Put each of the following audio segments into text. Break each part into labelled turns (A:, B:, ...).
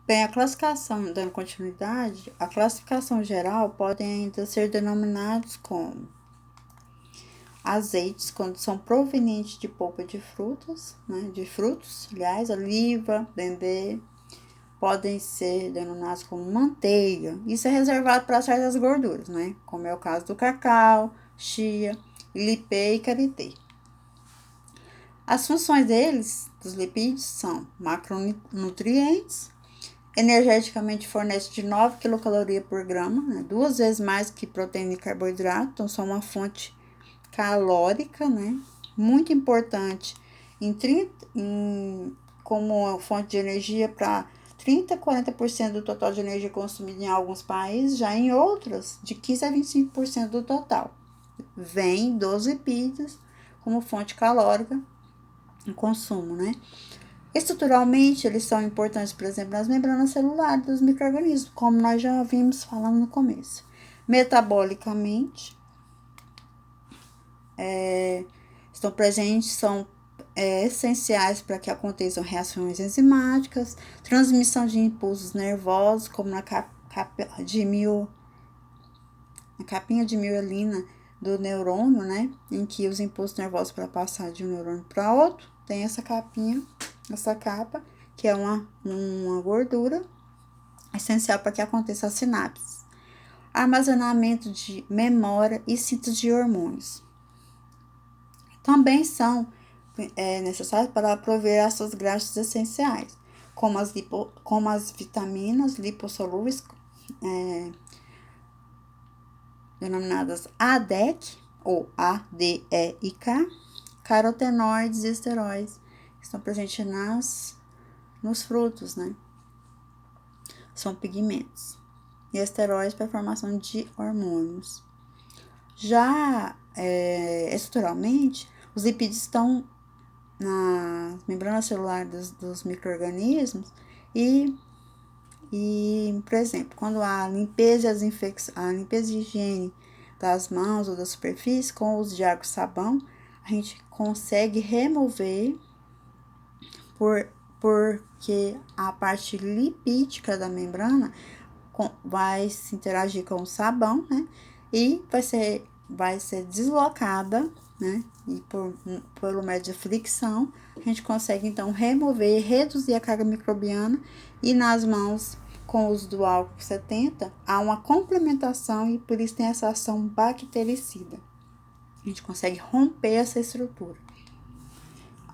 A: Bem, a classificação, dando continuidade, a classificação geral podem ainda ser denominados como azeites, quando são provenientes de polpa de frutas, né, de frutos, aliás, oliva, dendê, podem ser denominados como manteiga. Isso é reservado para certas gorduras, né, como é o caso do cacau, chia, lipê e karité. As funções deles, dos lipídios, são macronutrientes, energeticamente fornece de 9 quilocalorias por grama, né? 2 vezes mais que proteína e carboidrato, então são uma fonte calórica, né? Muito importante como fonte de energia para 30 a 40% do total de energia consumida em alguns países, já em outros, de 15 a 25% do total. Vem dos lipídios como fonte calórica em consumo, né? Estruturalmente, eles são importantes, por exemplo, nas membranas celulares dos micro-organismos, como nós já vimos falando no começo. Metabolicamente, estão presentes, são essenciais para que aconteçam reações enzimáticas, transmissão de impulsos nervosos, como na capinha de mielina do neurônio, né? Em que os impulsos nervosos para passar de um neurônio para outro, tem essa capinha, essa capa, que é uma gordura essencial para que aconteça a sinapse. Armazenamento de memória e síntese de hormônios. Também são necessários para prover ácidos graxos essenciais, como as vitaminas lipossolúveis, denominadas ADEC ou ADEIK, carotenoides e esteróides, que estão presentes nos frutos, né? São pigmentos. E esteróides para a formação de hormônios. Já estruturalmente, os lipídios estão na membrana celular dos micro-organismos e, por exemplo, quando há limpeza a limpeza e higiene das mãos ou da superfície com o uso de água e sabão, a gente consegue remover porque a parte lipídica da membrana vai se interagir com o sabão, né? E vai ser deslocada, né? E pelo médio de fricção, a gente consegue então remover e reduzir a carga microbiana. E nas mãos, com o uso do álcool 70, há uma complementação e por isso tem essa ação bactericida. A gente consegue romper essa estrutura.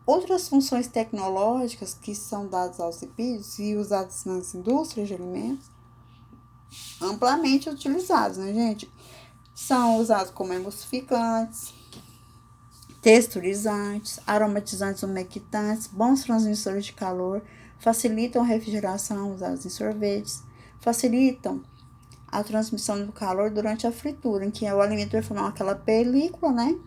A: Outras funções tecnológicas que são dadas aos lipídios e usadas nas indústrias de alimentos, amplamente utilizados, né, gente? São usados como emulsificantes, texturizantes, aromatizantes umectantes, bons transmissores de calor, facilitam a refrigeração usados em sorvetes, facilitam a transmissão do calor durante a fritura, em que o alimento vai formar aquela película, né?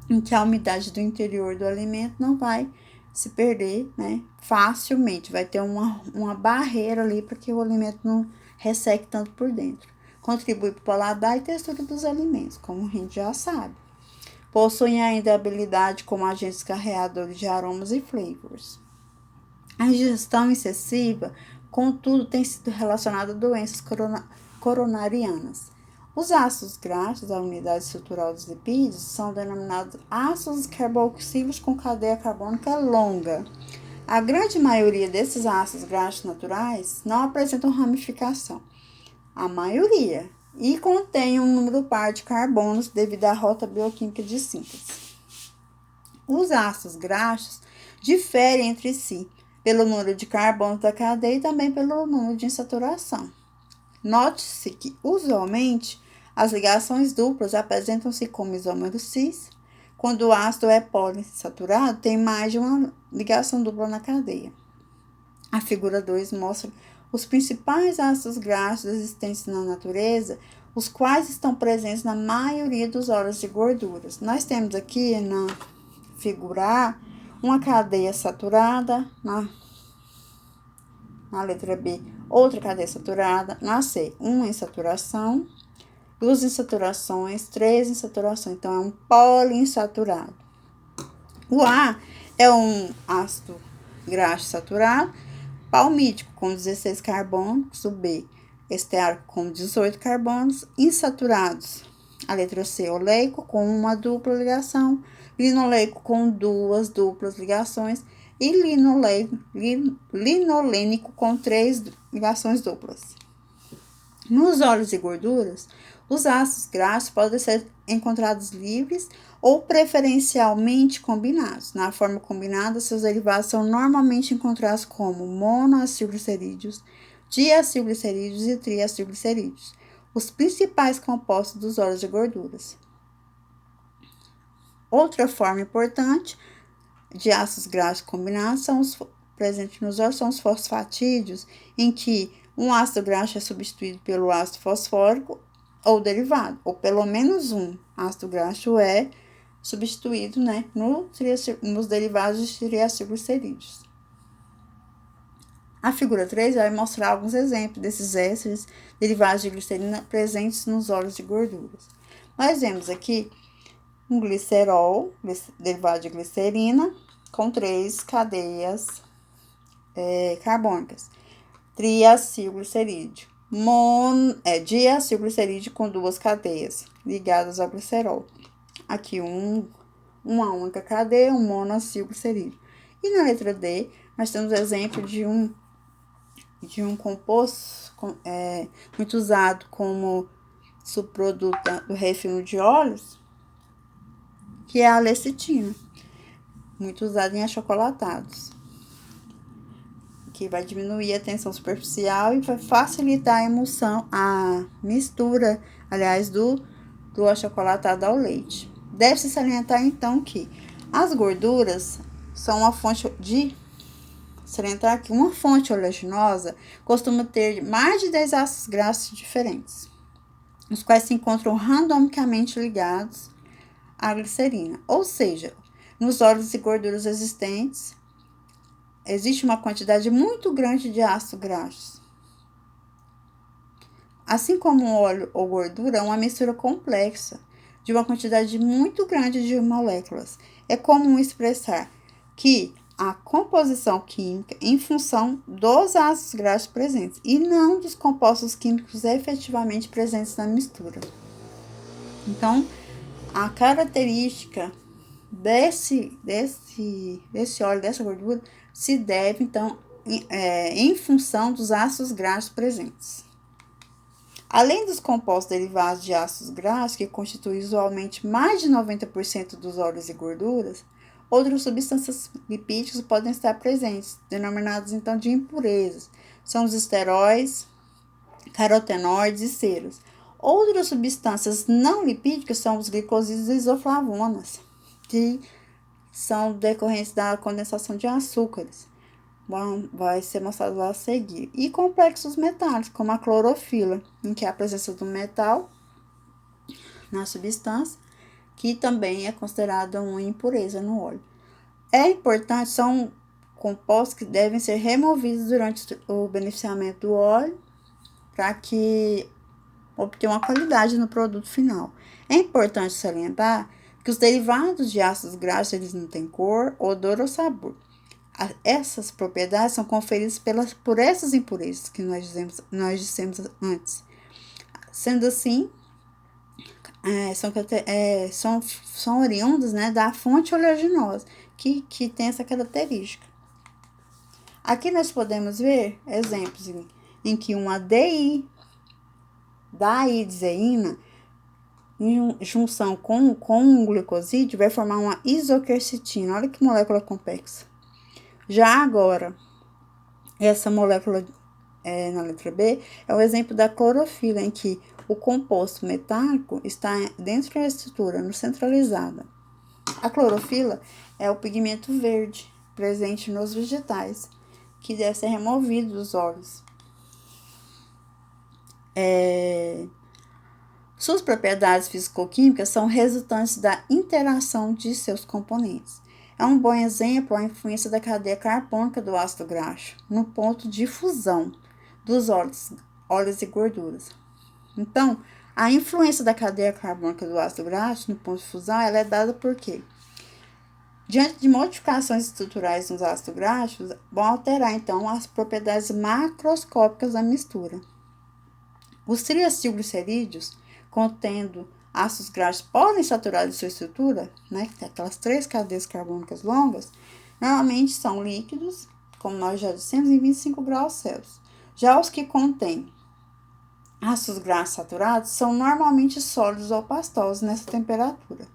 A: Em que a umidade do interior do alimento não vai se perder, né? Facilmente, vai ter uma barreira ali para que o alimento não resseque tanto por dentro. Contribui para o paladar e textura dos alimentos, como a gente já sabe. Possuem ainda habilidade como agentes carreadores de aromas e flavors. A ingestão excessiva, contudo, tem sido relacionada a doenças coronarianas. Os ácidos graxos, a unidade estrutural dos lipídios, são denominados ácidos carboxílicos com cadeia carbônica longa. A grande maioria desses ácidos graxos naturais não apresentam ramificação. A maioria. E contém um número par de carbonos devido à rota bioquímica de síntese. Os ácidos graxos diferem entre si pelo número de carbonos da cadeia e também pelo número de insaturação. Note-se que, usualmente, as ligações duplas apresentam-se como isômero cis, quando o ácido é poliinsaturado, tem mais de uma ligação dupla na cadeia. A figura 2 mostra os principais ácidos graxos existentes na natureza, os quais estão presentes na maioria dos óleos de gorduras. Nós temos aqui na figura A uma cadeia saturada, na letra B, outra cadeia saturada, na C, uma insaturação, 2 insaturações, 3 insaturações, então é um poliinsaturado. O A é um ácido graxo saturado, palmítico com 16 carbonos, o B, esteárico com 18 carbonos, insaturados. A letra C, oleico com uma dupla ligação, linoleico com duas duplas ligações e linolênico com 3 ligações duplas. Nos óleos e gorduras, os ácidos graxos podem ser encontrados livres ou preferencialmente combinados. Na forma combinada, seus derivados são normalmente encontrados como monoacilglicerídeos, diacilglicerídeos e triacilglicerídeos, os principais compostos dos óleos e gorduras. Outra forma importante de ácidos graxos combinados presentes nos óleos são os fosfatídeos, em que um ácido graxo é substituído pelo ácido fosfórico ou derivado, ou pelo menos um ácido graxo é substituído, nos derivados de triacilglicerídeos. A figura 3 vai mostrar alguns exemplos desses ésteres derivados de glicerina presentes nos óleos e gorduras. Nós vemos aqui um glicerol, derivado de glicerina, com 3 cadeias carbônicas. Triacilglicerídeo. Diacilglicerídeo com 2 cadeias ligadas ao glicerol. Aqui uma única cadeia, um monoacilglicerídeo. E na letra D, nós temos o exemplo de um composto muito usado como subproduto do refino de óleos, que é a lecitina, muito usada em achocolatados, que vai diminuir a tensão superficial e vai facilitar a mistura, aliás, do achocolatado ao leite. Deve-se salientar, então, que as gorduras são uma fonte uma fonte oleaginosa costuma ter mais de 10 ácidos graxos diferentes, os quais se encontram randomicamente ligados à glicerina. Ou seja, nos óleos e gorduras existentes, existe uma quantidade muito grande de ácidos graxos. Assim como um óleo ou gordura, é uma mistura complexa de uma quantidade muito grande de moléculas. É comum expressar que a composição química em função dos ácidos graxos presentes e não dos compostos químicos efetivamente presentes na mistura. Então, a característica desse óleo, dessa gordura, se deve, então, em função dos ácidos graxos presentes. Além dos compostos derivados de ácidos graxos, que constituem usualmente mais de 90% dos óleos e gorduras, outras substâncias lipídicas podem estar presentes, denominadas então de impurezas. São os esteróis, carotenoides e ceras. Outras substâncias não lipídicas são os glicosídeos e isoflavonas, que são decorrentes da condensação de açúcares. Vai ser mostrado lá a seguir. E complexos metálicos, como a clorofila, em que há a presença do metal na substância, que também é considerada uma impureza no óleo. É importante, são compostos que devem ser removidos durante o beneficiamento do óleo, para que obtenha uma qualidade no produto final. É importante salientar que os derivados de ácidos graxos, eles não têm cor, odor ou sabor. Essas propriedades são conferidas por essas impurezas que nós dissemos antes. Sendo assim, são oriundas, da fonte oleaginosa, que tem essa característica. Aqui nós podemos ver exemplos em que uma diideína, em junção com um glicosídeo, vai formar uma isoquercetina. Olha que molécula complexa. Já agora, essa molécula na letra B é o exemplo da clorofila, em que o composto metálico está dentro da estrutura, no centralizada. A clorofila é o pigmento verde presente nos vegetais, que deve ser removido dos óleos. Suas propriedades fisicoquímicas são resultantes da interação de seus componentes. É um bom exemplo a influência da cadeia carbônica do ácido graxo no ponto de fusão dos óleos e gorduras. Então, a influência da cadeia carbônica do ácido graxo no ponto de fusão, ela é dada por quê? Diante de modificações estruturais nos ácidos graxos, vão alterar, então, as propriedades macroscópicas da mistura. Os triacilglicerídeos, contendo ácidos graxos polissaturados em sua estrutura, né, que tem aquelas 3 cadeias carbônicas longas, normalmente são líquidos, como nós já dissemos, em 25 graus Celsius. Já os que contêm ácidos graxos saturados são normalmente sólidos ou pastosos nessa temperatura.